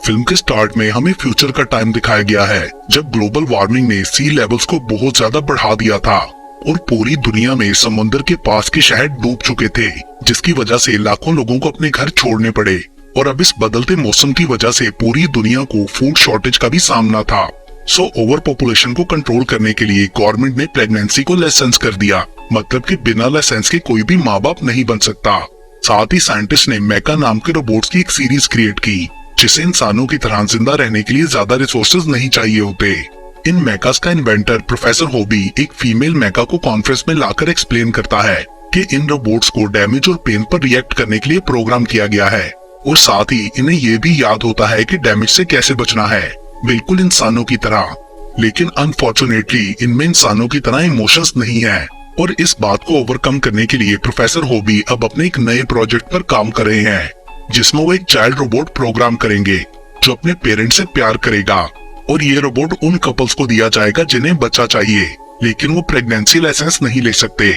Film के start में हमें फ्यूचर का टाइम दिखाया गया है, जब ग्लोबल वार्मिंग ने सी लेवल्स को बहुत ज्यादा बढ़ा दिया था और पूरी दुनिया में समुद्र के पास के शहर डूब चुके थे, जिसकी वजह से लाखों लोगों को अपने घर छोड़ने पड़े। और अब इस बदलते मौसम की वजह से पूरी दुनिया को फूड शॉर्टेज का भी सामना था। सो ओवर पॉपुलेशन को कंट्रोल करने के लिए गवर्नमेंट ने प्रेगनेंसी को लाइसेंस कर दिया, मतलब कि बिना लाइसेंस के कोई भी माँ बाप नहीं बन सकता। साथ ही साइंटिस्ट ने मेका नाम के रोबोट्स की एक सीरीज क्रिएट की, जिसे इंसानों की तरह जिंदा रहने के लिए ज्यादा रिसोर्सेज नहीं चाहिए होते। इन मेकास का इन्वेंटर प्रोफेसर होबी एक फीमेल मेका को कॉन्फ्रेंस में लाकर एक्सप्लेन करता है कि इन रोबोट्स को डैमेज और पेन पर रिएक्ट करने के लिए प्रोग्राम किया गया है, और साथ ही इन्हें ये भी याद होता है कि डैमेज से कैसे बचना है, बिल्कुल इंसानों की तरह। लेकिन अनफॉर्चुनेटली इनमें इंसानों की तरह इमोशंस नहीं है, और इस बात को ओवरकम करने के लिए प्रोफेसर होबी अब अपने एक नए प्रोजेक्ट पर काम कर रहे हैं, जिसमें वो एक चाइल्ड रोबोट प्रोग्राम करेंगे जो अपने पेरेंट्स से प्यार करेगा। और ये रोबोट उन कपल्स को दिया जाएगा जिन्हें बच्चा चाहिए, लेकिन वो प्रेगनेंसी लाइसेंस नहीं ले सकते।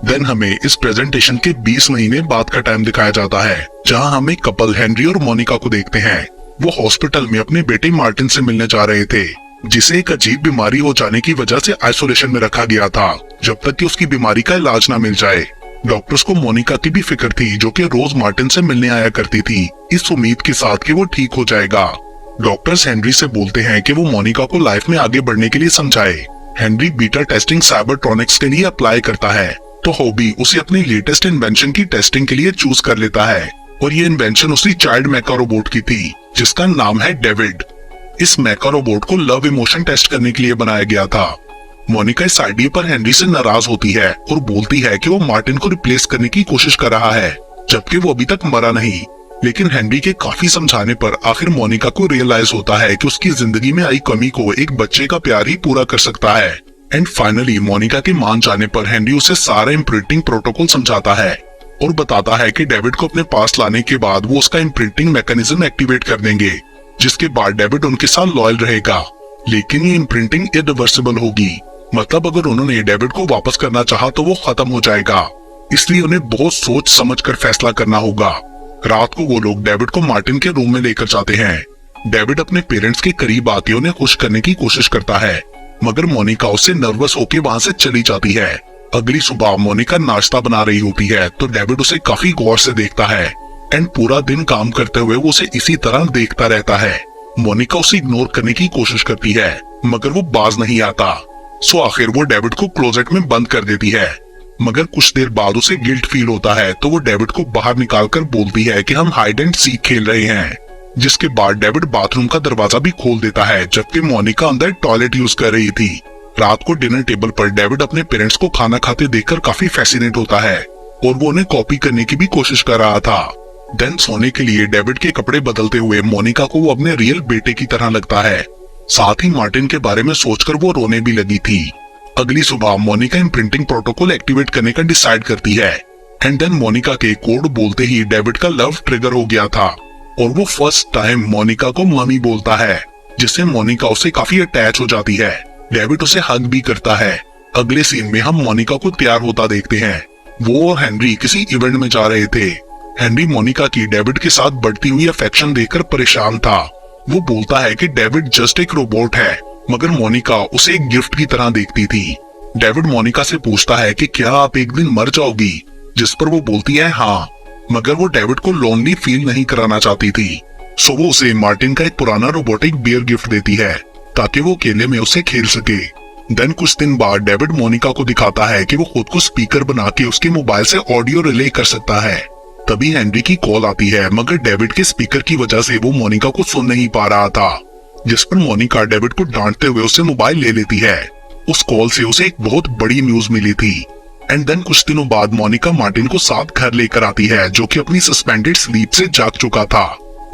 देन हमें इस प्रेजेंटेशन के 20 महीने बाद का टाइम दिखाया जाता है, जहां हम एक कपल हेनरी और मोनिका को देखते हैं। वो हॉस्पिटल में अपने बेटे मार्टिन से मिलने जा रहे थे, जिसे एक अजीब बीमारी हो जाने की वजह से आइसोलेशन में रखा गया था, जब तक कि उसकी बीमारी का इलाज ना मिल जाए। डॉक्टर्स को मोनिका की भी फिक्र थी, जो कि रोज मार्टिन से मिलने आया करती थी, इस उम्मीद के साथ कि वो ठीक हो जाएगा। डॉक्टर्स हेनरी से बोलते हैं कि वो मोनिका को लाइफ में आगे बढ़ने के लिए समझाए। हेनरी बीटा टेस्टिंग साइबरट्रॉनिक्स के लिए अप्लाई करता है, तो हॉबी उसे अपनी लेटेस्ट इन्वेंशन की टेस्टिंग के लिए चूज कर लेता है, और ये इन्वेंशन उसी चाइल्ड मेका रोबोट की थी, जिसका नाम है डेविड। इस मेका रोबोट को लव इमोशन टेस्ट करने के लिए बनाया गया था। मोनिका इस आइडिया पर हेनरी से नाराज होती है और बोलती है कि वो मार्टिन को रिप्लेस करने की कोशिश कर रहा है, जबकि वो अभी तक मरा नहीं। लेकिन हेनरी के काफी समझाने पर आखिर मोनिका को रियलाइज होता है कि उसकी जिंदगी में आई कमी को एक बच्चे का प्यार ही पूरा कर सकता है। एंड फाइनली मोनिका के मान जाने पर हेनरी उसे सारा इम्प्रिंटिंग प्रोटोकॉल समझाता है और बताता है कि डेविड को अपने पास लाने के बाद वो उसका इम्प्रिंटिंग मैकेनिज्म एक्टिवेट कर देंगे, जिसके बाद डेविड उनके साथ लॉयल रहेगा। लेकिन ये इम्प्रिंटिंग इरिवर्सिबल होगी, मतलब अगर उन्होंने डेविड को वापस करना चाहा तो वो खत्म हो जाएगा, इसलिए उन्हें बहुत सोच समझ कर फैसला करना होगा। रात को वो लोग डेविड को मार्टिन के रूम में लेकर जाते हैं। डेविड अपने पेरेंट्स के करीब आके उन्हें खुश करने की कोशिश करता है, मगर मोनिका उससे नर्वस होकर वहाँ से चली जाती है। अगली सुबह मोनिका नाश्ता बना रही होती है, तो डेविड उसे काफी गौर से देखता है एंड पूरा दिन काम करते हुए वो उसे इसी तरह देखता रहता है। मोनिका उसे इग्नोर करने की कोशिश करती है, मगर वो बाज नहीं आता। सो आखिर वो डेविड को क्लोजेट में बंद कर देती है, मगर कुछ देर बाद उसे गिल्ट फील होता है, तो वो डेविड को बाहर निकालकर बोलती है कि हम हाइड एंड सीक खेल रहे हैं। जिसके बाद डेविड बाथरूम का दरवाजा भी खोल देता है, जबकि मोनिका अंदर टॉयलेट यूज कर रही थी। रात को डिनर टेबल पर डेविड अपने पेरेंट्स को खाना खाते देखकर काफी फैसिनेट होता है और वो उन्हें कॉपी करने की भी कोशिश कर रहा था। देन सोने के लिए डेविड के कपड़े बदलते हुए मोनिका को वो अपने रियल बेटे की तरह लगता है। साथ ही मार्टिन के बारे में सोचकर वो रोने भी लगी थी। अगली सुबह मोनिका इम्प्रिंटिंग प्रोटोकॉल एक्टिवेट करने का डिसाइड करती है एंड देन मोनिका के कोड बोलते ही डेविड का लव ट्रिगर हो गया था और वो फर्स्ट टाइम मोनिका को मम्मी बोलता है, जिससे मोनिका उससे काफी अटैच हो जाती है। डेविड उसे हग भी करता है। अगले सीन में हम मोनिका को तैयार होता देखते हैं। वो और हेनरी किसी इवेंट में जा रहे थे। हेनरी मोनिका की डेविड के साथ बढ़ती हुई अफेक्शन देखकर परेशान था। वो बोलता है कि डेविड जस्ट एक रोबोट है, मगर मोनिका उसे एक गिफ्ट की तरह देखती थी। डेविड मोनिका से पूछता है कि क्या आप एक दिन मर जाओगी, जिस पर वो बोलती है हाँ, मगर वो डेविड को लोनली फील नहीं कराना चाहती थी। सो वो उसे मार्टिन का एक पुराना रोबोटिक बियर गिफ्ट देती है ताकि वो अकेले में उसे खेल सके। देन कुछ दिन बाद डेविड मोनिका को दिखाता है कि वो खुद को स्पीकर बना के उसके मोबाइल से ऑडियो रिले कर सकता है। तभी हेनरी की कॉल आती है, मगर डेविड के स्पीकर की वजह से वो मोनिका को सुन नहीं पा रहा था, जिस पर मोनिका डेविड को डांटते हुए उससे मोबाइल ले लेती है। उस कॉल से उसे एक बहुत बड़ी न्यूज मिली थी। एंड देन कुछ दिनों बाद मोनिका मार्टिन को साथ घर लेकर आती है, जो कि अपनी सस्पेंडेड स्लीप से जाग चुका था।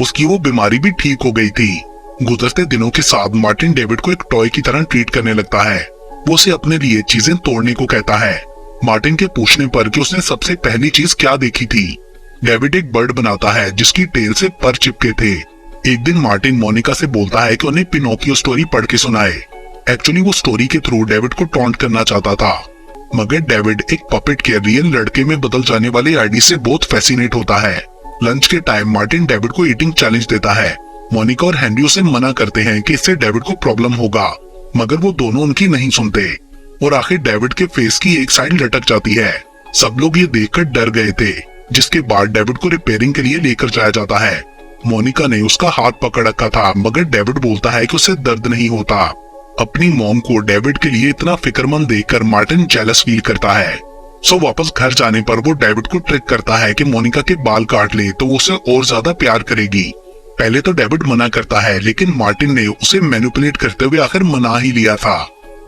उसकी वो बीमारी भी ठीक हो गई थी। गुजरते दिनों के साथ मार्टिन डेविड को एक टॉय की तरह ट्रीट करने लगता है। वो उसे अपने लिए चीजें तोड़ने को कहता है। मार्टिन के पूछने पर कि उसने सबसे पहली चीज क्या देखी थी, डेविड एक बर्ड बनाता है जिसकी टेल से पर चिपके थे। एक दिन मार्टिन मोनिका से बोलता है कि उन्हें पिनोकियो स्टोरी पढ़ के सुनाए। एक्चुअली वो स्टोरी के थ्रू डेविड को टॉन्ट करना चाहता था, मगर डेविड एक पपेट के रियल लड़के में बदल जाने वाले आइडिया से बहुत फैसिनेट होता है। लंच के टाइम मार्टिन डेविड को ईटिंग चैलेंज देता है मोनिका और हेनरी उसे मना करते हैं कि इससे डेविड को प्रॉब्लम होगा, मगर वो दोनों उनकी नहीं सुनते और आखिर डेविड के फेस की एक साइड लटक जाती है। सब लोग ये देखकर डर गए थे, जिसके बाद डेविड को रिपेयरिंग के लिए लेकर जाया जाता है। मोनिका ने उसका हाथ पकड़ रखा था, मगर डेविड बोलता है कि उसे दर्द नहीं होता। अपनी मॉम को डेविड के लिए इतना फिक्रमंद देखकर मार्टिन जेलस फील करता है। सो वापस घर जाने पर वो डेविड को ट्रिक करता है कि मोनिका के बाल काट ले तो वो उसे और ज्यादा प्यार करेगी। पहले तो डेविड मना करता है, लेकिन मार्टिन ने उसे मैनिपुलेट करते हुए आखिर मना ही लिया था।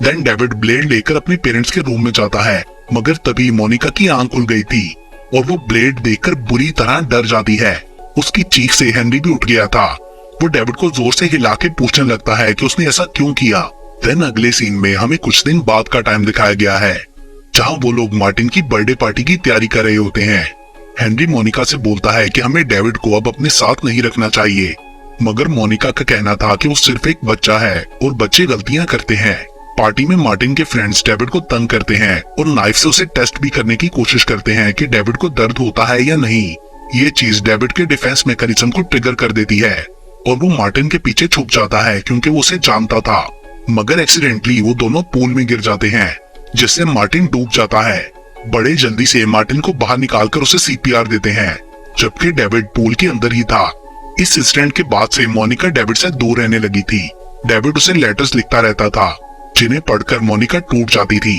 देन डेविड ब्लेड लेकर अपने पेरेंट्स के रूम में जाता है, मगर तभी मोनिका की आंख खुल गई थी और वो ब्लेड देखकर बुरी तरह डर जाती है। उसकी चीख से हेनरी भी उठ गया था। वो डेविड को जोर से हिला के पूछने लगता है कि उसने ऐसा क्यों किया। देन अगले सीन में हमें कुछ दिन बाद का टाइम दिखाया गया है, जहां वो लोग मार्टिन की बर्थडे पार्टी की तैयारी कर रहे होते हैं। हेनरी मोनिका से बोलता है कि हमें डेविड को अब अपने साथ नहीं रखना चाहिए, मगर मोनिका का कहना था कि वो सिर्फ एक बच्चा है और बच्चे गलतियां करते हैं। पार्टी में मार्टिन के फ्रेंड्स डेविड को तंग करते हैं और नाइफ से उसे टेस्ट भी करने की कोशिश करते हैं कि डेविड को दर्द होता है या नहीं। ये चीज डेविड के डिफेंस मैकेनिज्म को ट्रिगर कर देती है और वो मार्टिन के पीछे छुप जाता है, क्योंकि वो उसे जानता था। मगर एक्सीडेंटली वो दोनों पूल में गिर जाते हैं, जिससे मार्टिन डूब जाता है। बड़े जल्दी से मार्टिन को बाहर निकालकर उसे सीपीआर देते हैं, जबकि डेविड पूल के अंदर ही था। इस इंसिडेंट के बाद से मोनिका डेविड से दूर रहने लगी थी। डेविड उसे लेटर्स लिखता रहता था, जिन्हें पढ़कर मोनिका टूट जाती थी।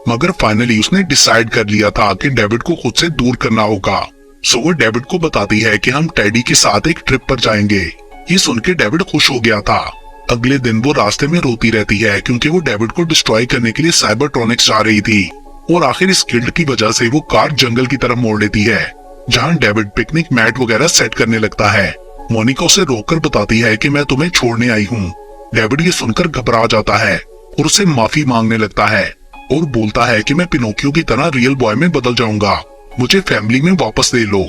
मगर फाइनली उसने डिसाइड कर लिया था कि डेविड को खुद से दूर करना होगा। सो वो डेविड को बताती है कि हम टेडी के साथ एक ट्रिप पर जाएंगे। ये सुनकर डेविड खुश हो गया था। अगले दिन वो रास्ते में रोती रहती है, क्योंकि वो डेविड को डिस्ट्रॉय करने के लिए साइबरट्रॉनिक्स जा रही थी और आखिर इस गिल्ड की वजह से वो कार जंगल की तरफ मोड़ लेती है, जहाँ डेविड पिकनिक मैट वगैरह सेट करने लगता है। मोनिका उसे रोककर बताती है कि मैं तुम्हें छोड़ने आई हूँ। डेविड ये सुनकर घबरा जाता है और उसे माफी मांगने लगता है और बोलता है कि मैं पिनोकियो की तरह रियल बॉय में बदल जाऊंगा, मुझे फैमिली में वापस ले लो।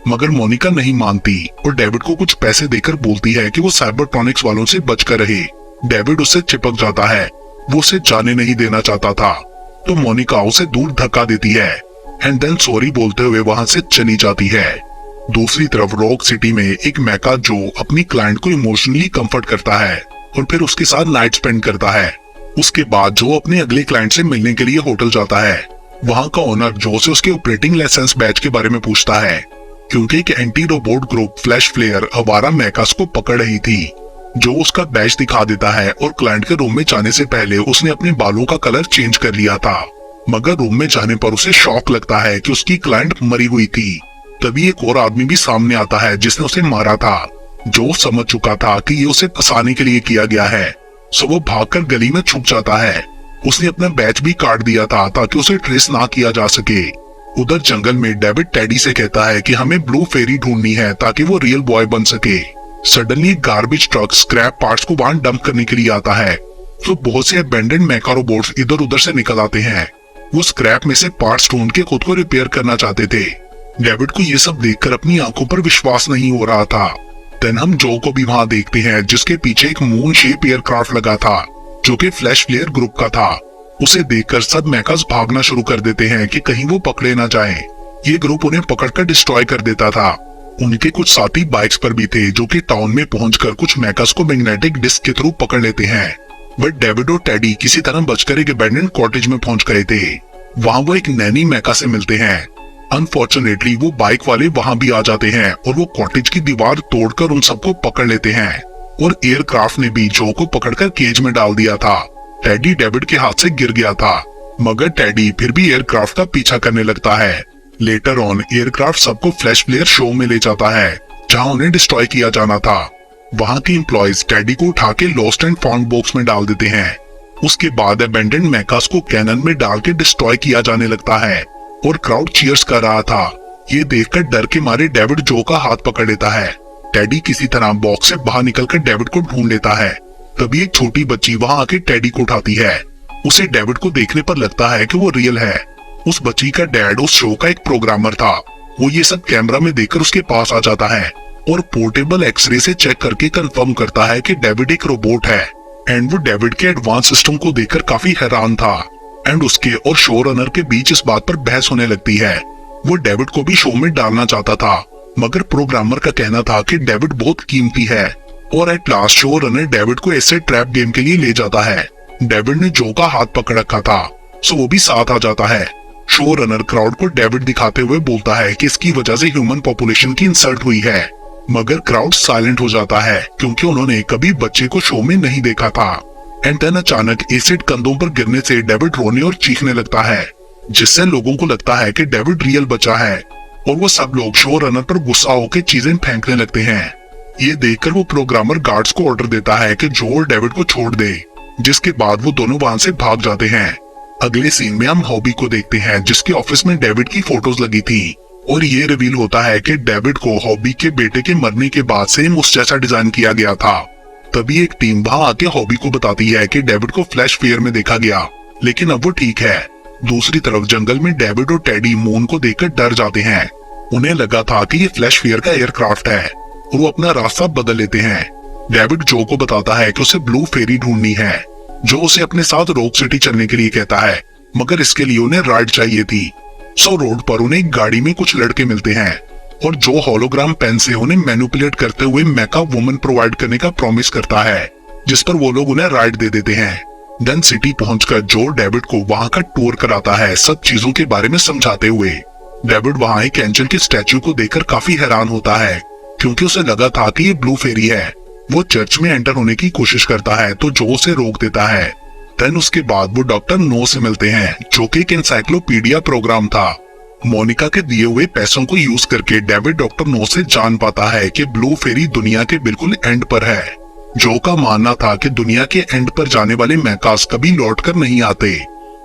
मगर मोनिका नहीं मानती और डेविड को कुछ पैसे देकर बोलती है कि वो साइबरट्रॉनिक्स वालों से बचकर रहे। डेविड उससे चिपक जाता है, वो उसे जाने नहीं देना चाहता था, तो मोनिका उसे दूर धक्का देती है एंड देन सॉरी बोलते हुए वहां से चली जाती है। दूसरी तरफ रॉक सिटी में एक मैका जो अपनी क्लाइंट को इमोशनली कंफर्ट करता है और फिर उसके साथ नाइट स्पेंड करता है। उसके बाद जो अपने अगले क्लाइंट से मिलने के लिए होटल जाता है। वहां का ओनर जो से उसके ऑपरेटिंग लाइसेंस बैच के बारे में पूछता है, क्योंकि एक anti robot group flash flare आवारा मैकास को पकड़ रही थी। जो उसका बैच दिखा देता है और क्लाइंट के रूम में जाने से पहले उसने अपने बालों का कलर चेंज कर लिया था। मगर रूम में जाने पर उसे शॉक लगता है कि उसकी क्लाइंट मरी हुई थी। तभी एक और आदमी भी सामने आता है जिसने उसे मारा था। जो समझ चुका था कि ये उसे फंसाने के लिए किया गया है, सो वो भागकर गली में छुप जाता है। उसने अपना बैच भी काट दिया था ताकि उसे ट्रेस ना किया जा सके। उधर जंगल में डेविड टेडी से कहता है कि हमें ब्लू फेरी ढूंढनी है ताकि वो रियल बॉय बन सके। Suddenly garbage truck scrap parts को वहां डंप करने के लिए आता है, तो बहुत से अबेंडेंड मेका रोबोट्स इधर उधर से निकल आते हैं। वो स्क्रैप में से पार्ट्स ढूंढ के खुद को रिपेयर करना चाहते थे। डेविड को ये सब देखकर अपनी आंखों पर विश्वास नहीं हो रहा था। देन हम जो को भी वहां देखते हैं, जिसके पीछे एक मून शेप एयरक्राफ्ट लगा था, जो कि फ्लैश फ्लेयर ग्रुप का था। उसे देखकर सब मैकास भागना शुरू कर देते हैं कि कहीं वो पकड़े ना जाएं। ये ग्रुप उन्हें पकड़कर डिस्ट्रॉय कर देता था। उनके कुछ साथी बाइक्स पर भी थे, जो कि टाउन में पहुंचकर कुछ मैकास को मैग्नेटिक डिस्क के थ्रू पकड़ लेते हैं। बट डेविड और टेडी किसी तरह बचकर एक अबैंडन्ड कॉटेज में पहुंच गए थे। वहां वो एक नैनी मैका से मिलते हैं। अनफॉर्चुनेटली वो बाइक वाले वहां भी आ जाते हैं और वो कॉटेज की दीवार तोड़कर उन सबको पकड़ लेते हैं और एयरक्राफ्ट ने भी जो को पकड़कर केज में डाल दिया था। टेडी डेविड के हाथ से गिर गया था, मगर टेडी फिर भी एयरक्राफ्ट का पीछा करने लगता है। लेटर ऑन एयरक्राफ्ट सबको फ्लैश फ्लेयर शो में ले जाता है, जहां उन्हें डिस्ट्रॉय किया जाना था। वहां के एम्प्लॉयज टेडी को उठा के लॉस्ट एंड फाउंड बॉक्स में डाल देते हैं। उसके बाद अबेंडेंड मैकास को कैनन में डाल के डिस्ट्रॉय किया जाने लगता है और क्राउड चीयर्स कर रहा था। ये देखकर डर के मारे डेविड जो का हाथ पकड़ लेता है। टेडी किसी तरह बॉक्स से बाहर निकलकर डेविड को ढूंढ लेता है। तभी एक छोटी बच्ची वहां आके टेडी को उठाती है। उसे डेविड को देखने पर लगता है कि वो रियल है। उस बच्ची का डैड उस शो का एक प्रोग्रामर था। वो ये सब कैमरा में देखकर उसके पास आ जाता है और पोर्टेबल एक्सरे से चेक करके कंफर्म करता है कि डेविड एक रोबोट है। एंड वो डेविड के एडवांस सिस्टम को देखकर काफी हैरान था। एंड उसके और शो रनर के बीच इस बात पर बहस होने लगती है। वो डेविड को भी शो में डालना चाहता था, मगर प्रोग्रामर का कहना था कि डेविड बहुत कीमती है और at last show runner David को ऐसे ट्रैप गेम के लिए ले जाता है। डेविड ने जो का हाथ पकड़ रखा था, सो वो भी साथ आ जाता है। शो रनर क्राउड को डेविड दिखाते हुए बोलता है कि इसकी वजह से ह्यूमन पॉपुलेशन की इंसल्ट हुई है, मगर क्राउड साइलेंट हो जाता है क्योंकि उन्होंने कभी बच्चे को शो में नहीं देखा था। एंड देन अचानक एसिड कंधों पर गिरने से डेविड रोने और चीखने लगता है, जिससे लोगों को लगता है कि डेविड रियल बचा है और वो सब लोग शो रनर पर गुस्सा होकर चीजें फेंकने लगते हैं। ये देखकर वो प्रोग्रामर गार्ड्स को ऑर्डर देता है कि जो और डेविड को छोड़ दे, जिसके बाद वो दोनों वहां से भाग जाते हैं। अगले सीन में हम हॉबी को देखते हैं, जिसके ऑफिस में डेविड की फोटोज लगी थी और ये रिवील होता है कि डेविड को हॉबी के बेटे के मरने के बाद सेम उस जैसा डिजाइन किया गया था। तभी एक टीम वहां आके हॉबी को बताती है कि डेविड को फ्लैश फेयर में देखा गया, लेकिन अब वो ठीक है। दूसरी तरफ जंगल में डेविड और टेडी मून को देखकर डर जाते हैं। उन्हें लगा था कि ये फ्लैश फेयर का एयरक्राफ्ट है और वो अपना रास्ता बदल लेते हैं। डेविड जो को बताता है कि उसे ब्लू फेरी ढूंढनी है, जो उसे अपने साथ रॉक सिटी चलने के लिए कहता है, मगर इसके लिए उन्हें राइड चाहिए थी। सो रोड पर उन्हें एक गाड़ी में कुछ लड़के मिलते हैं और जो होलोग्राम पेन से उन्हें मैनिपुलेट करते हुए मेका वुमन प्रोवाइड करने का प्रॉमिस करता है, जिस पर वो लोग उन्हें राइड दे देते हैं। देन सिटी पहुंचकर जो डेविड को वहां का टूर कराता है, सब चीजों के बारे में समझाते हुए। डेविड वहां एक एंजल के स्टैचू को देखकर काफी हैरान होता है, क्योंकि उसे लगा था कि ये ब्लू फेरी है। वो चर्च में एंटर होने की कोशिश करता है तो जो उसे रोक देता है। देन उसके बाद वो डॉक्टर नो से मिलते हैं, जो कि एक एनसाइक्लोपीडिया प्रोग्राम था। मोनिका के दिए हुए पैसों को यूज करके डेविड डॉक्टर नो से जान पाता है कि ब्लू फेरी दुनिया के बिल्कुल एंड पर है। जो का मानना था कि दुनिया के एंड पर जाने वाले मैकास कभी लौट कर नहीं आते,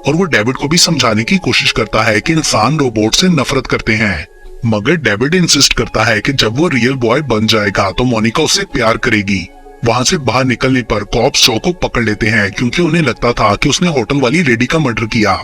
और वो डेविड को भी समझाने की कोशिश करता है कि इंसान रोबोट से नफरत करते हैं। मगर डेविड इंसिस्ट करता है कि जब वो रियल बॉय बन जाएगा तो मोनिका उससे प्यार करेगी। वहां से बाहर निकलने पर कॉप्स जो को पकड़ लेते हैं, क्योंकि उन्हें लगता था कि उसने होटल वाली लेडी का मर्डर किया।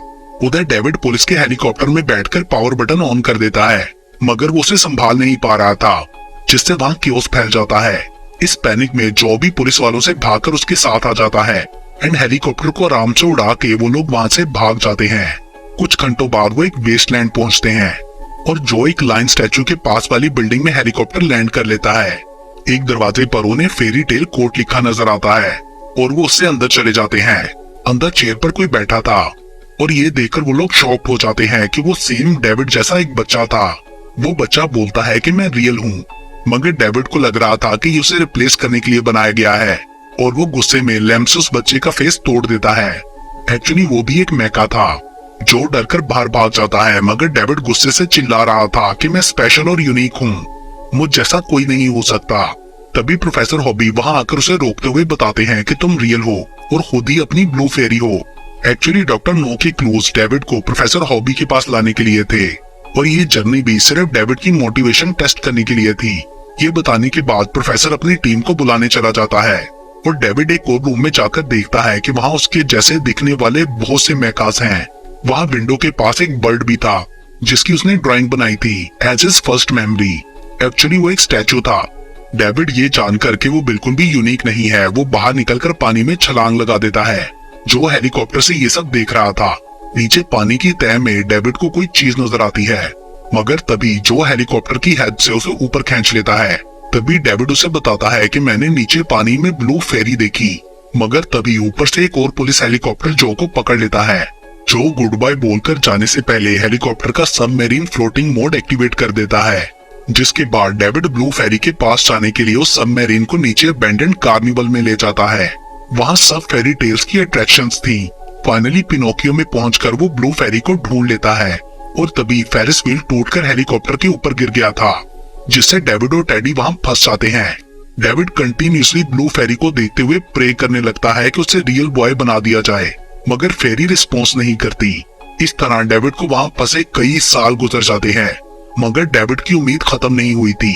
उधर डेविड पुलिस के हेलीकॉप्टर में बैठकर पावर बटन ऑन कर देता है, मगर वो उसे संभाल नहीं पा रहा था, जिससे वहां क्योस फैल जाता है। इस पैनिक में जो भी पुलिस वालों से भागकर उसके साथ आ जाता है एंड हेलीकॉप्टर को आराम से उड़ा के वो लोग वहां से भाग जाते हैं। कुछ घंटों बाद वो एक वेस्टलैंड पहुंचते हैं और जो एक लाइन स्टैचू के पास वाली बिल्डिंग में हेलीकॉप्टर लैंड कर लेता है। एक दरवाजे पर उन्हें फेरी टेल कोर्ट लिखा नजर आता है और वो उससे अंदर चले जाते हैं। अंदर चेयर पर कोई बैठा था और ये देखकर वो लोग शॉक हो जाते हैं कि वो सेम डेविड जैसा एक बच्चा था। वो बच्चा बोलता है कि मैं रियल हूँ, मगर डेविड को लग रहा था कि उसे रिप्लेस करने के लिए बनाया गया है और वो गुस्से में लैम्स उस बच्चे का फेस तोड़ देता है। एक्चुअली वो भी एक मैका था। जो डरकर बाहर भाग जाता है, मगर डेविड गुस्से से चिल्ला रहा था कि मैं स्पेशल और यूनिक हूँ, मुझ जैसा कोई नहीं हो सकता। तभी प्रोफेसर हॉबी वहां आकर उसे रोकते हुए बताते हैं कि तुम रियल हो और खुद ही अपनी ब्लू फेरी हो। एक्चुअली डॉक्टर नो के क्लूज डेविड को प्रोफेसर हॉबी के पास लाने के लिए थे और ये जर्नी भी सिर्फ डेविड की मोटिवेशन टेस्ट करने के लिए थी। ये बताने के बाद प्रोफेसर अपनी टीम को बुलाने चला जाता है और डेविड एक और रूम में जाकर देखता है कि वहाँ उसके जैसे दिखने वाले बहुत से मैकास हैं। वहाँ विंडो के पास एक बर्ड भी था, जिसकी उसने ड्राइंग बनाई थी as his first memory. Actually वो एक स्टैचू था। डेविड ये जानकर कि वो बिल्कुल भी यूनिक नहीं है, वो बाहर निकलकर पानी में छलांग लगा देता है। जो हेलीकॉप्टर से ये सब देख रहा था, नीचे पानी की तह में डेविड को कोई चीज नजर आती है, मगर तभी जो हेलीकॉप्टर की हेड से उसे ऊपर खींच लेता है। तभी डेविड उसे बताता है कि मैंने नीचे पानी में ब्लू फेरी देखी, मगर तभी ऊपर से एक और पुलिस हेलीकॉप्टर जो को पकड़ लेता है। जो गुड बाय बोलकर जाने से पहले हेलीकॉप्टर का सबमरीन फ्लोटिंग मोड एक्टिवेट कर देता है, जिसके बाद डेविड ब्लू फेरी के पास जाने के लिए उस सबमरीन को नीचे अबैंडन्ड कार्निवल में ले जाता है। वहाँ सब फेरी टेल्स की अट्रैक्शंस थी। फाइनली पिनोकियो में पहुंचकर वो ब्लू फेरी को ढूंढ लेता है और तभी फेरिस व्हील टूटकर हेलीकॉप्टर के ऊपर गिर गया था, जिससे डेविड और टेडी वहां फंस जाते हैं। डेविड कंटिन्यूसली ब्लू फेरी को देखते हुए प्रे करने लगता है कि उसे रियल बॉय बना दिया जाए, मगर फेरी रिस्पॉन्स नहीं करती। इस तरह डेविड को वहां फंसे कई साल गुजर जाते हैं, मगर डेविड की उम्मीद खत्म नहीं हुई थी।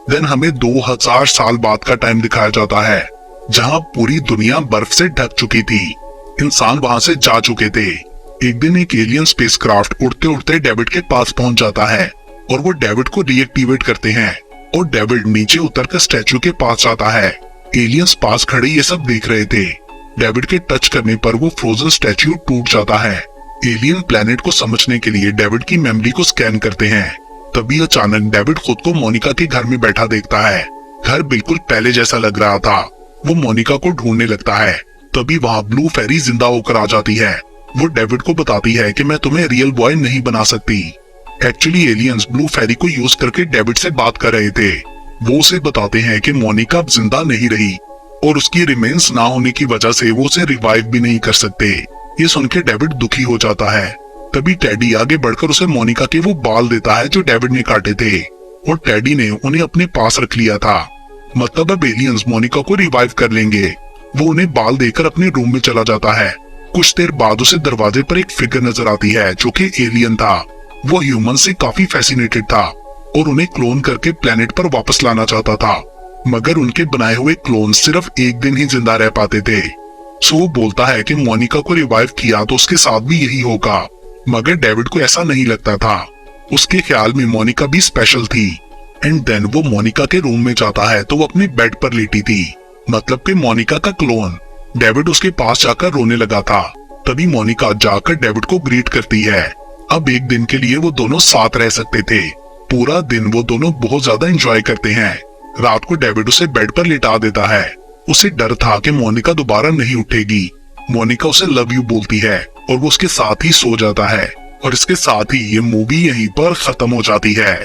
देन हमें 2000 साल बाद का टाइम दिखाया जाता है, जहां पूरी दुनिया बर्फ से ढक चुकी थी। इंसान वहां से जा चुके थे। एक दिन एक एलियन स्पेसक्राफ्ट उड़ते उड़ते डेविड के पास पहुंच जाता है और वो डेविड को रीएक्टिवेट करते हैं और डेविड नीचे उतरकर स्टैचू के पास जाता है। एलियंस पास खड़े ये सब देख रहे थे। डेविड के टच करने पर वो फ्रोजन स्टैचू टूट जाता है। एलियन प्लेनेट को समझने के लिए डेविड की मेमोरी को स्कैन करते हैं। तभी अचानक डेविड खुद को मोनिका के घर में बैठा देखता है घर बिल्कुल पहले जैसा लग रहा था। वो मोनिका को ढूंढने लगता है। तभी वहाँ ब्लू फेरी जिंदा होकर आ जाती है। वो डेविड को बताती है कि मैं तुम्हें रियल बॉय नहीं बना सकती। एक्चुअली एलियंस ब्लू फेरी को यूज करके डेविड से बात कर रहे थे। वो उसे बताते हैं कि मोनिका अब जिंदा नहीं रही और उसकी रिमेन्स ना होने की वजह से वो उसे रिवाइव भी नहीं कर सकते। ये सुनकर डेविड दुखी हो जाता है। तभी टेडी आगे बढ़कर उसे मोनिका के वो बाल देता है जो डेविड ने काटे थे, और टेडी ने उन्हें अपने पास रख लिया था। मतलब अब एलियंस मोनिका को रिवाइव कर लेंगे। वो उन्हें बाल देकर अपने रूम में चला जाता है। कुछ देर बाद उसे दरवाजे पर एक फिगर नजर आती है जो कि एलियन था। वो ह्यूमन से काफी फैसिनेटेड था और उन्हें क्लोन करके प्लेनेट पर वापस लाना चाहता था, मगर उनके बनाए हुए क्लोन सिर्फ एक दिन ही जिंदा रह पाते थे। सो वो बोलता है कि मोनिका को रिवाइव किया तो उसके साथ भी यही होगा, मगर डेविड को ऐसा नहीं लगता था। उसके ख्याल में मोनिका भी स्पेशल थी। एंड देन वो मोनिका के रूम में जाता है तो वो अपने बेड पर लेटी थी, मतलब कि मोनिका का क्लोन। डेविड उसके पास जाकर रोने लगा था। तभी मोनिका जाकर डेविड को ग्रीट करती है। अब एक दिन के लिए वो दोनों साथ रह सकते थे। पूरा दिन वो दोनों बहुत ज्यादा एंजॉय करते हैं। रात को डेविड उसे बेड पर लिटा देता है। उसे डर था कि मोनिका दोबारा नहीं उठेगी। मोनिका उसे लव यू बोलती है और वो उसके साथ ही सो जाता है। और इसके साथ ही ये मूवी यहीं पर खत्म हो जाती है।